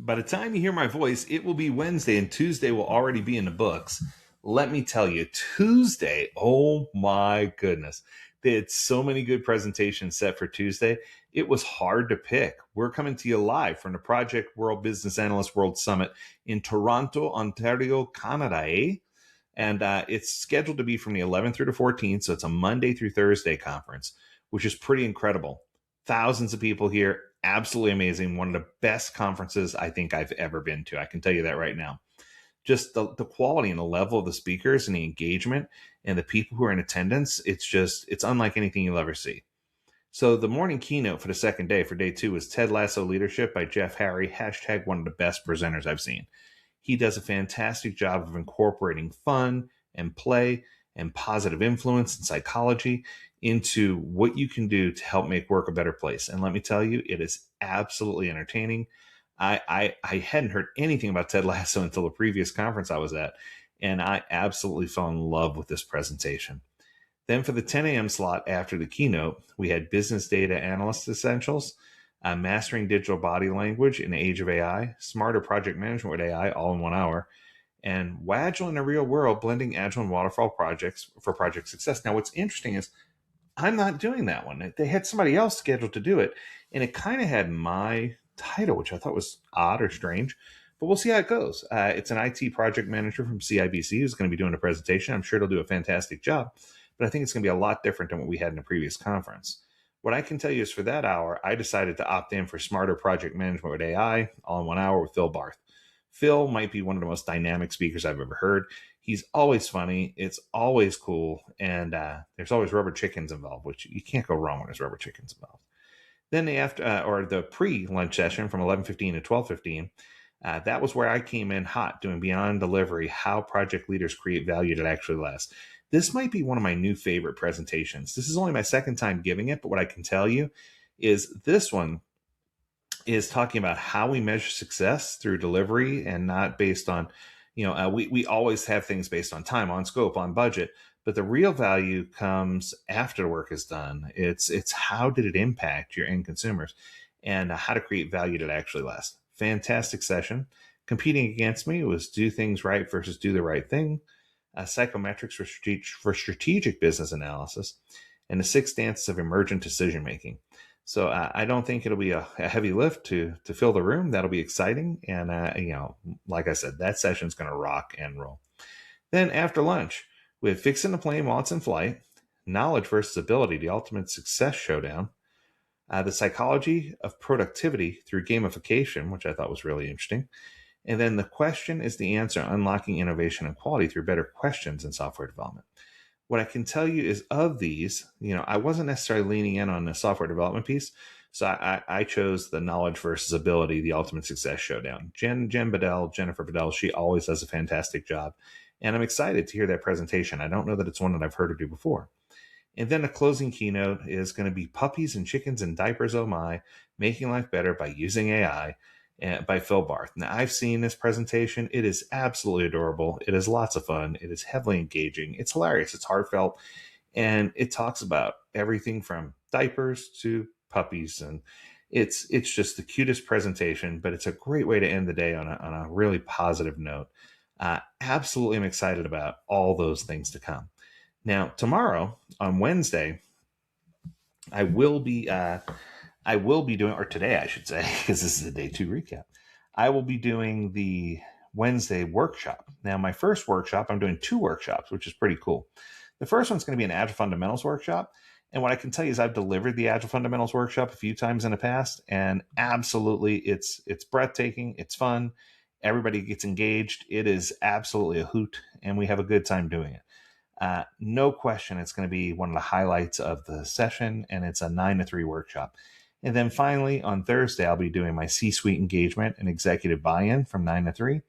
By the time you hear my voice, it will be Wednesday and Tuesday will already be in the books. Let me tell you, Tuesday, oh my goodness. They had so many good presentations set for Tuesday. It was hard to pick. We're coming to you live from the Project World Business Analyst World Summit in Toronto, Ontario, Canada, eh? And it's scheduled to be from the 11th through the 14th. So it's a Monday through Thursday conference, which is pretty incredible. Thousands of people here. Absolutely amazing. One of the best conferences I think I've ever been to. I can tell you that right now. Just the quality and the level of the speakers and the engagement and the people who are in attendance, it's unlike anything you'll ever see. So the morning keynote for the second day, for day 2, was Ted Lasso Leadership by Jeff Harry, hashtag one of the best presenters I've seen. He does a fantastic job of incorporating fun and play and positive influence and psychology into what you can do to help make work a better place. And let me tell you, it is absolutely entertaining. I hadn't heard anything about Ted Lasso until the previous conference I was at, and I absolutely fell in love with this presentation. Then for the 10 a.m. slot after the keynote, we had Business Data Analyst Essentials, Mastering Digital Body Language in the Age of AI, Smarter Project Management with AI, all in 1 hour, and Agile in the Real World, Blending Agile and Waterfall Projects for Project Success. Now, what's interesting is I'm not doing that one. They had somebody else scheduled to do it, and it kind of had my title, which I thought was odd or strange, but we'll see how it goes. It's an IT project manager from CIBC who's going to be doing a presentation. I'm sure it'll do a fantastic job, but I think it's going to be a lot different than what we had in the previous conference. What I can tell you is for that hour, I decided to opt in for Smarter Project Management with AI, all in 1 hour with Phil Barth. Phil might be one of the most dynamic speakers I've ever heard. He's always funny. It's always cool. And there's always rubber chickens involved, which you can't go wrong when there's rubber chickens involved. Then the pre-lunch session from 11:15 to 12:15, that was where I came in hot, doing Beyond Delivery, how project leaders create value that actually lasts. This might be one of my new favorite presentations. This is only my second time giving it, but what I can tell you is this one is talking about how we measure success through delivery and not based on, we always have things based on time, on scope, on budget, but the real value comes after the work is done. It's how did it impact your end consumers and how to create value that actually lasts. Fantastic session. Competing against me was do things right versus do the right thing. Psychometrics for strategic business analysis, and the 6 stances of emergent decision making. So I don't think it'll be a heavy lift to fill the room. That'll be exciting, and like I said, that session's going to rock and roll. Then after lunch, we have Fixing the Plane While It's in Flight, Knowledge versus Ability, the Ultimate Success Showdown, the Psychology of Productivity through Gamification, which I thought was really interesting. And then the question is the answer, unlocking innovation and quality through better questions in software development. What I can tell you is of these, I wasn't necessarily leaning in on the software development piece. So I chose the Knowledge versus Ability, the Ultimate Success Showdown. Jennifer Bedell, she always does a fantastic job. And I'm excited to hear that presentation. I don't know that it's one that I've heard her do before. And then the closing keynote is going to be Puppies and Chickens and Diapers, Oh My, Making Life Better by Using AI. By Phil Barth. Now, I've seen this presentation. It is absolutely adorable. It is lots of fun. It is heavily engaging. It's hilarious. It's heartfelt. And it talks about everything from diapers to puppies. And it's just the cutest presentation, but it's a great way to end the day on a really positive note. Absolutely, I'm excited about all those things to come. Now, tomorrow, on Wednesday, I will be doing, or today I should say, because this is a day 2 recap. I will be doing the Wednesday workshop. Now, my first workshop, I'm doing 2 workshops, which is pretty cool. The first one's going to be an Agile Fundamentals workshop. And what I can tell you is I've delivered the Agile Fundamentals workshop a few times in the past, and absolutely it's breathtaking. It's fun. Everybody gets engaged. It is absolutely a hoot, and we have a good time doing it. No question, it's going to be one of the highlights of the session, and it's a 9 to 3 workshop. And then finally, on Thursday, I'll be doing my C-suite engagement and executive buy-in from 9 to 3.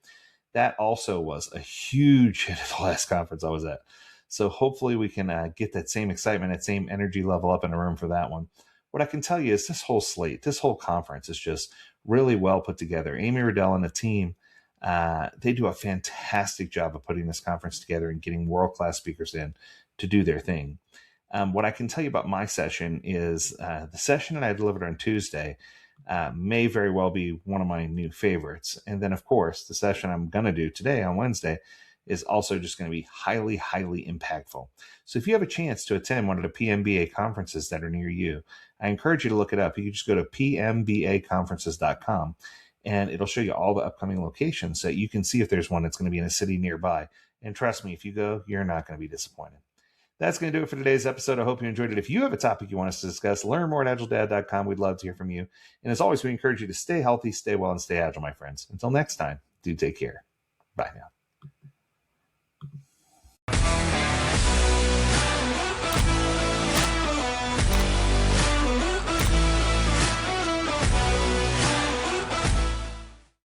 That also was a huge hit at the last conference I was at. So hopefully we can get that same excitement, that same energy level up in the room for that one. What I can tell you is this whole slate, this whole conference is just really well put together. Amy Riddell and the team, they do a fantastic job of putting this conference together and getting world-class speakers in to do their thing. What I can tell you about my session is the session that I delivered on Tuesday, may very well be one of my new favorites. And then, of course, the session I'm going to do today on Wednesday is also just going to be highly, highly impactful. So if you have a chance to attend one of the PMBA conferences that are near you, I encourage you to look it up. You can just go to pmbaconferences.com and it'll show you all the upcoming locations so you can see if there's one that's going to be in a city nearby. And trust me, if you go, you're not going to be disappointed. That's going to do it for today's episode. I hope you enjoyed it. If you have a topic you want us to discuss, learn more at agiledad.com. We'd love to hear from you. And as always, we encourage you to stay healthy, stay well, and stay agile, my friends. Until next time, do take care. Bye now.